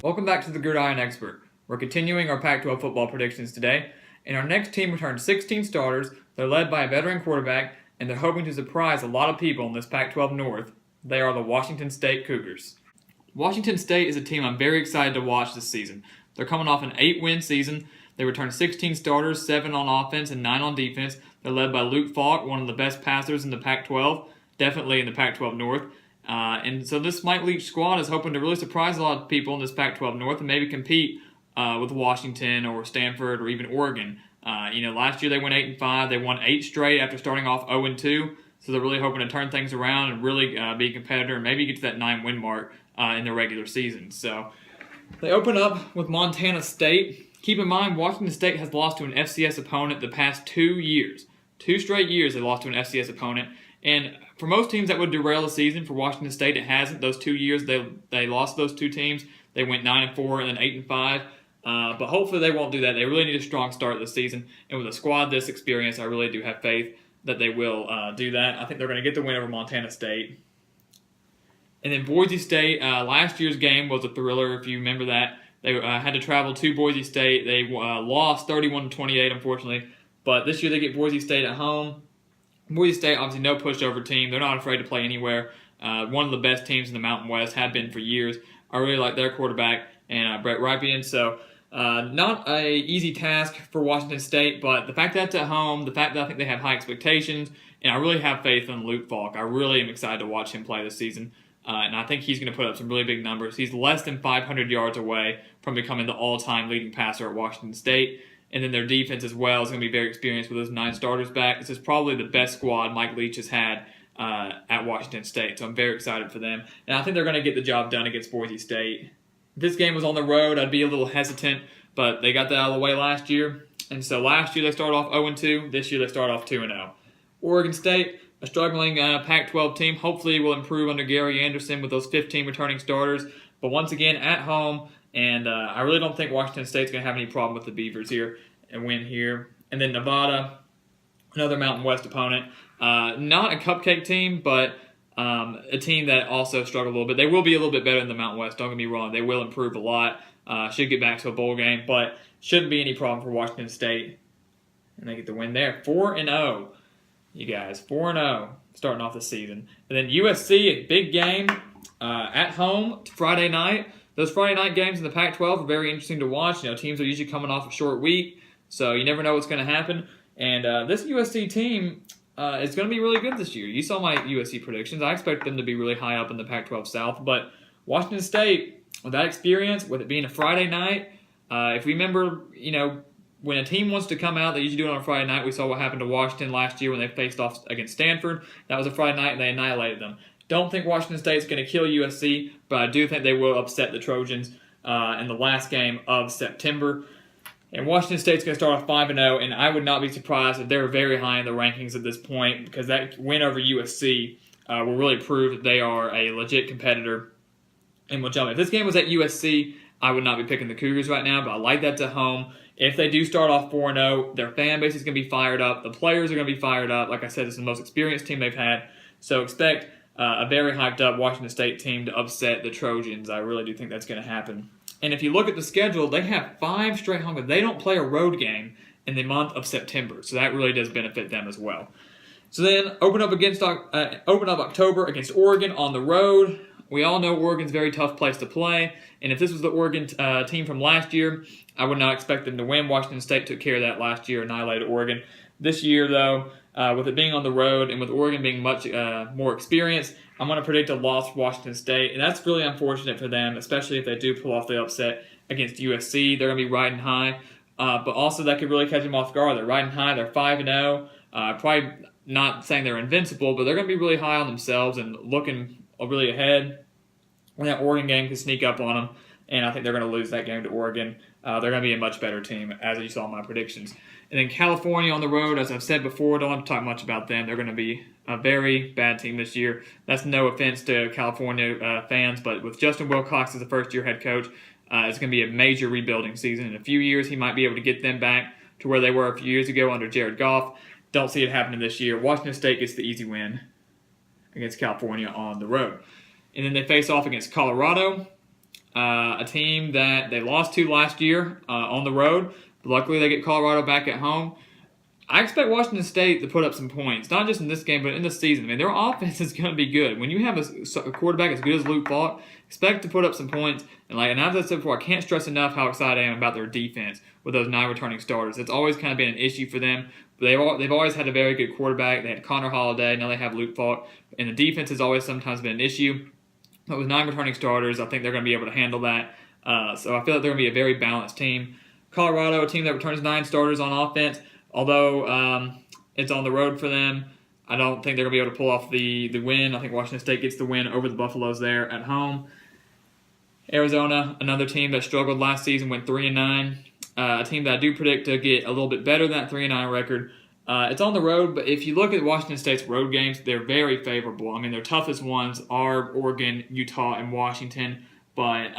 Welcome back to the Gridiron Expert. We're continuing our Pac-12 football predictions today, and our next team returns 16 starters. They're led by a veteran quarterback, and they're hoping to surprise a lot of people in this Pac-12 North. They are the Washington State Cougars. Washington State is a team I'm very excited to watch this season. They're coming off an 8-win season. They returned 16 starters, 7 on offense and 9 on defense. They're led by Luke Falk, one of the best passers in the Pac-12, definitely in the Pac-12 North. And so this Mike Leach squad is hoping to really surprise a lot of people in this Pac-12 North and maybe compete with Washington or Stanford or even Oregon. Last year they went 8-5. They won 8 straight after starting off 0-2. So they're really hoping to turn things around and really be a competitor and maybe get to that 9-win mark in the regular season. So they open up with Montana State. Keep in mind, Washington State has lost to an FCS opponent the past 2 years. 2 straight years they lost to an FCS opponent. And for most teams that would derail the season, for Washington State it hasn't. Those 2 years they lost those 2 teams. They went 9-4 and then 8-5. But hopefully they won't do that. They really need a strong start this season. And with a squad this experienced, I really do have faith that they will do that. I think they're going to get the win over Montana State. And then Boise State, last year's game was a thriller, if you remember that. They had to travel to Boise State. They lost 31-28, unfortunately. But this year they get Boise State at home. Boise State, obviously no pushover team. They're not afraid to play anywhere. One of the best teams in the Mountain West, have been for years. I really like their quarterback and Brett Rypien. So not an easy task for Washington State, but the fact that it's at home, the fact that I think they have high expectations, and I really have faith in Luke Falk. I really am excited to watch him play this season. And I think he's going to put up some really big numbers. He's less than 500 yards away from becoming the all-time leading passer at Washington State. And then their defense as well is going to be very experienced with those 9 starters back. This is probably the best squad Mike Leach has had at Washington State. So I'm very excited for them. And I think they're going to get the job done against Boise State. If this game was on the road, I'd be a little hesitant. But they got that out of the way last year. And so last year they started off 0-2. This year they start off 2-0. Oregon State, a struggling Pac-12 team, hopefully will improve under Gary Anderson with those 15 returning starters. But once again, at home. And I really don't think Washington State's going to have any problem with the Beavers here and win here. And then Nevada, another Mountain West opponent. Not a cupcake team, but a team that also struggled a little bit. They will be a little bit better in the Mountain West, don't get me wrong. They will improve a lot. Should get back to a bowl game, but shouldn't be any problem for Washington State. And they get the win there. 4-0, you guys. 4-0 starting off the season. And then USC, a big game at home Friday night. Those Friday night games in the Pac-12 are very interesting to watch. Teams are usually coming off a short week, so you never know what's going to happen. And this USC team is going to be really good this year. You saw my USC predictions. I expect them to be really high up in the Pac-12 South. But Washington State, with that experience, with it being a Friday night, if we remember, when a team wants to come out, they usually do it on a Friday night. We saw what happened to Washington last year when they faced off against Stanford. That was a Friday night, and they annihilated them. Don't think Washington State's going to kill USC, but I do think they will upset the Trojans in the last game of September. And Washington State's going to start off 5-0, and I would not be surprised if they're very high in the rankings at this point, because that win over USC will really prove that they are a legit competitor. And we'll jump. If this game was at USC, I would not be picking the Cougars right now, but I like that to home. If they do start off 4-0, their fan base is going to be fired up. The players are going to be fired up. Like I said, it's the most experienced team they've had. So expect a very hyped up Washington State team to upset the Trojans. I really do think that's going to happen. And if you look at the schedule, they have 5 straight home games. They don't play a road game in the month of September, so that really does benefit them as well. So then open up October against Oregon on the road. We all know Oregon's a very tough place to play, and if this was the Oregon team from last year, I would not expect them to win. Washington State took care of that last year, annihilated Oregon. This year, though, with it being on the road and with Oregon being much more experienced, I'm going to predict a loss for Washington State, and that's really unfortunate for them, especially if they do pull off the upset against USC. They're going to be riding high, but also that could really catch them off guard. They're riding high. They're 5-0. Probably not saying they're invincible, but they're going to be really high on themselves and looking really ahead. And that Oregon game could sneak up on them, and I think they're going to lose that game to Oregon. They're going to be a much better team, as you saw in my predictions. And then California on the road, as I've said before, don't have to talk much about them. They're going to be a very bad team this year. That's no offense to California fans, but with Justin Wilcox as the first-year head coach, it's going to be a major rebuilding season. In a few years, he might be able to get them back to where they were a few years ago under Jared Goff. Don't see it happening this year. Washington State gets the easy win against California on the road. And then they face off against Colorado. a team that they lost to last year on the road. But luckily, they get Colorado back at home. I expect Washington State to put up some points, not just in this game, but in the season. I mean, their offense is going to be good. When you have a quarterback as good as Luke Falk, expect to put up some points. And as I said before, I can't stress enough how excited I am about their defense with those 9 returning starters. It's always kind of been an issue for them. But they've always had a very good quarterback. They had Connor Holiday, now they have Luke Falk. And the defense has always sometimes been an issue. But with 9 returning starters, I think they're going to be able to handle that. So I feel like they're going to be a very balanced team. Colorado, a team that returns 9 starters on offense. Although it's on the road for them, I don't think they're going to be able to pull off the win. I think Washington State gets the win over the Buffaloes there at home. Arizona, another team that struggled last season, went 3-9. A team that I do predict to get a little bit better than that 3-9 record. It's on the road, but if you look at Washington State's road games, they're very favorable. I mean, their toughest ones are Oregon, Utah, and Washington. But,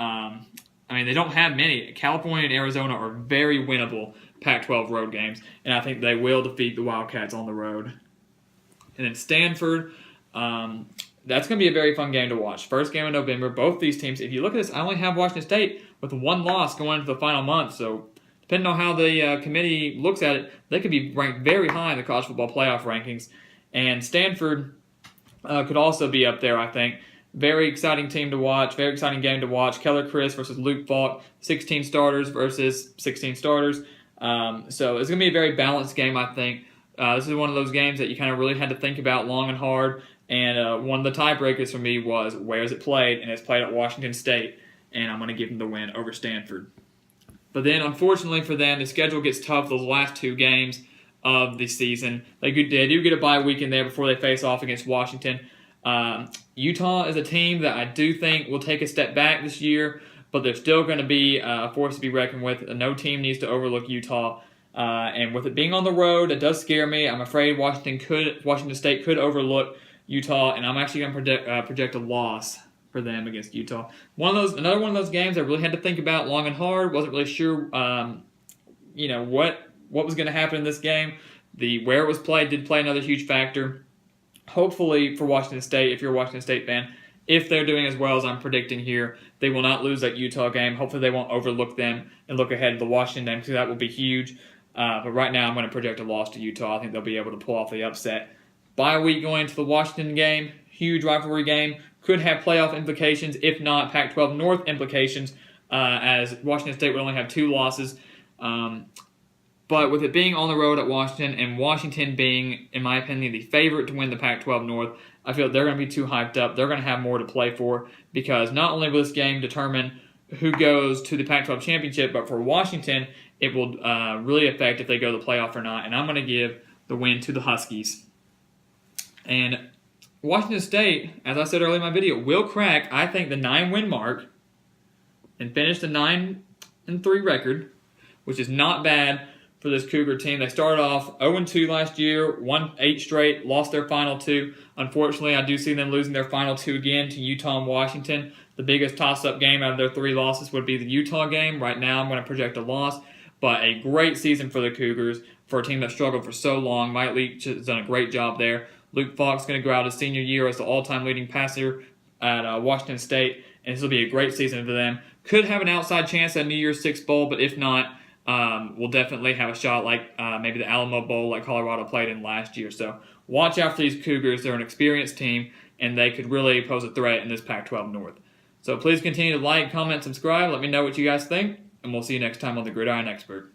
they don't have many. California and Arizona are very winnable Pac-12 road games, and I think they will defeat the Wildcats on the road. And then Stanford, that's going to be a very fun game to watch. First game in November, both these teams. If you look at this, I only have Washington State with 1 loss going into the final month, so depending on how the committee looks at it, they could be ranked very high in the college football playoff rankings. And Stanford could also be up there, I think. Very exciting team to watch, very exciting game to watch. Keller Chris versus Luke Falk, 16 starters versus 16 starters. So it's going to be a very balanced game, I think. This is one of those games that you kind of really had to think about long and hard. And one of the tiebreakers for me was where is it played, and it's played at Washington State. And I'm going to give them the win over Stanford. But then, unfortunately for them, the schedule gets tough those last 2 games of the season. They do get a bye week in there before they face off against Washington. Utah is a team that I do think will take a step back this year, but they're still going to be a force to be reckoned with. No team needs to overlook Utah. And with it being on the road, it does scare me. I'm afraid Washington State could overlook Utah, and I'm actually going to project a loss for them against Utah. Another one of those games I really had to think about long and hard. Wasn't really sure, what was going to happen in this game. Where it was played did play another huge factor. Hopefully for Washington State, if you're a Washington State fan, if they're doing as well as I'm predicting here, they will not lose that Utah game. Hopefully they won't overlook them and look ahead of the Washington game, because that will be huge. But right now I'm going to project a loss to Utah. I think they'll be able to pull off the upset. Bye week going into the Washington game, huge rivalry game. Could have playoff implications, if not Pac-12 North implications, as Washington State would only have 2 losses. But with it being on the road at Washington, and Washington being, in my opinion, the favorite to win the Pac-12 North, I feel they're going to be too hyped up. They're going to have more to play for, because not only will this game determine who goes to the Pac-12 championship, but for Washington, it will really affect if they go to the playoff or not. And I'm going to give the win to the Huskies. And Washington State, as I said earlier in my video, will crack, I think, the 9-win mark and finish the 9-3 record, which is not bad for this Cougar team. They started off 0-2 last year, won 8 straight, lost their final 2. Unfortunately, I do see them losing their final 2 again to Utah and Washington. The biggest toss-up game out of their 3 losses would be the Utah game. Right now, I'm going to project a loss, but a great season for the Cougars, for a team that struggled for so long. Mike Leach has done a great job there. Luke Falk's going to go out his senior year as the all-time leading passer at Washington State, and this will be a great season for them. Could have an outside chance at New Year's Six Bowl, but if not, we'll definitely have a shot like maybe the Alamo Bowl like Colorado played in last year. So watch out for these Cougars. They're an experienced team, and they could really pose a threat in this Pac-12 North. So please continue to like, comment, subscribe. Let me know what you guys think, and we'll see you next time on The Gridiron Expert.